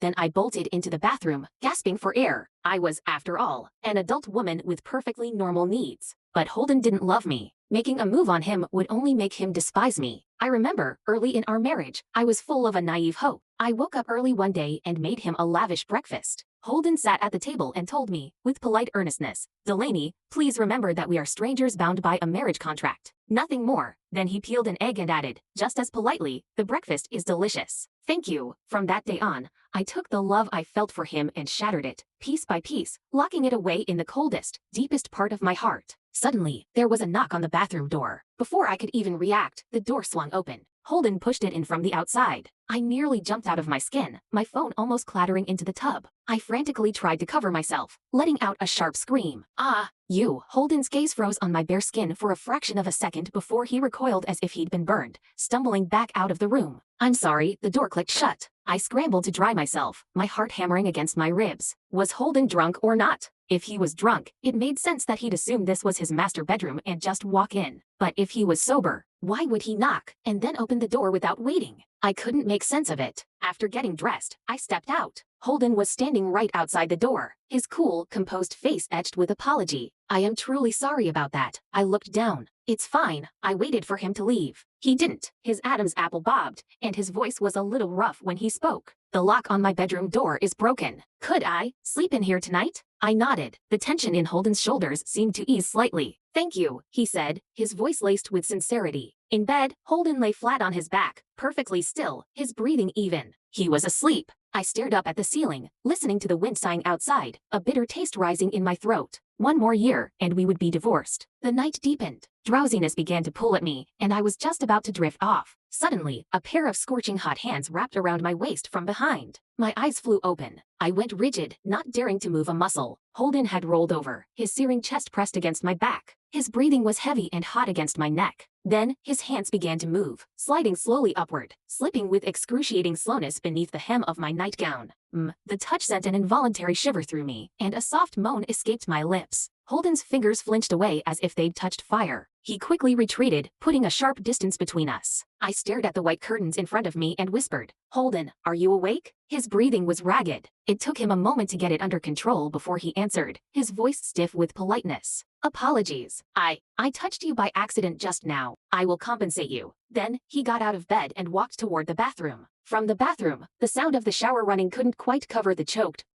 Then I bolted into the bathroom, gasping for air. I was, after all, an adult woman with perfectly normal needs. But Holden didn't love me. Making a move on him would only make him despise me. I remember, early in our marriage, I was full of a naive hope. I woke up early one day and made him a lavish breakfast. Holden sat at the table and told me, with polite earnestness, "Delaney, please remember that we are strangers bound by a marriage contract. Nothing more." Then he peeled an egg and added, just as politely, "The breakfast is delicious. Thank you." From that day on, I took the love I felt for him and shattered it, piece by piece, locking it away in the coldest, deepest part of my heart. Suddenly, there was a knock on the bathroom door. Before I could even react, the door swung open. Holden pushed it in from the outside. I nearly jumped out of my skin, my phone almost clattering into the tub. I frantically tried to cover myself, letting out a sharp scream. "Ah, you!" Holden's gaze froze on my bare skin for a fraction of a second before he recoiled as if he'd been burned, stumbling back out of the room. "I'm sorry," the door clicked shut. I scrambled to dry myself, my heart hammering against my ribs. Was Holden drunk or not? If he was drunk, it made sense that he'd assume this was his master bedroom and just walk in. But if he was sober, why would he knock and then open the door without waiting? I couldn't make sense of it. After getting dressed, I stepped out. Holden was standing right outside the door, his cool, composed face etched with apology. "I am truly sorry about that." I looked down. "It's fine." I waited for him to leave. He didn't. His Adam's apple bobbed, and his voice was a little rough when he spoke. "The lock on my bedroom door is broken. Could I sleep in here tonight?" I nodded. The tension in Holden's shoulders seemed to ease slightly. "Thank you," he said, his voice laced with sincerity. In bed, Holden lay flat on his back, perfectly still, his breathing even. He was asleep. I stared up at the ceiling, listening to the wind sighing outside, a bitter taste rising in my throat. One more year, and we would be divorced. The night deepened. Drowsiness began to pull at me, and I was just about to drift off. Suddenly, a pair of scorching hot hands wrapped around my waist from behind. My eyes flew open. I went rigid, not daring to move a muscle. Holden had rolled over, his searing chest pressed against my back. His breathing was heavy and hot against my neck. Then, his hands began to move, sliding slowly upward, slipping with excruciating slowness beneath the hem of my nightgown. The touch sent an involuntary shiver through me, and a soft moan escaped my lips. Holden's fingers flinched away as if they'd touched fire. He quickly retreated, putting a sharp distance between us. I stared at the white curtains in front of me and whispered, "Holden, are you awake?" His breathing was ragged. It took him a moment to get it under control before he answered, his voice stiff with politeness. "Apologies. I touched you by accident just now. I will compensate you." Then, he got out of bed and walked toward the bathroom. From the bathroom, the sound of the shower running couldn't quite cover the choked,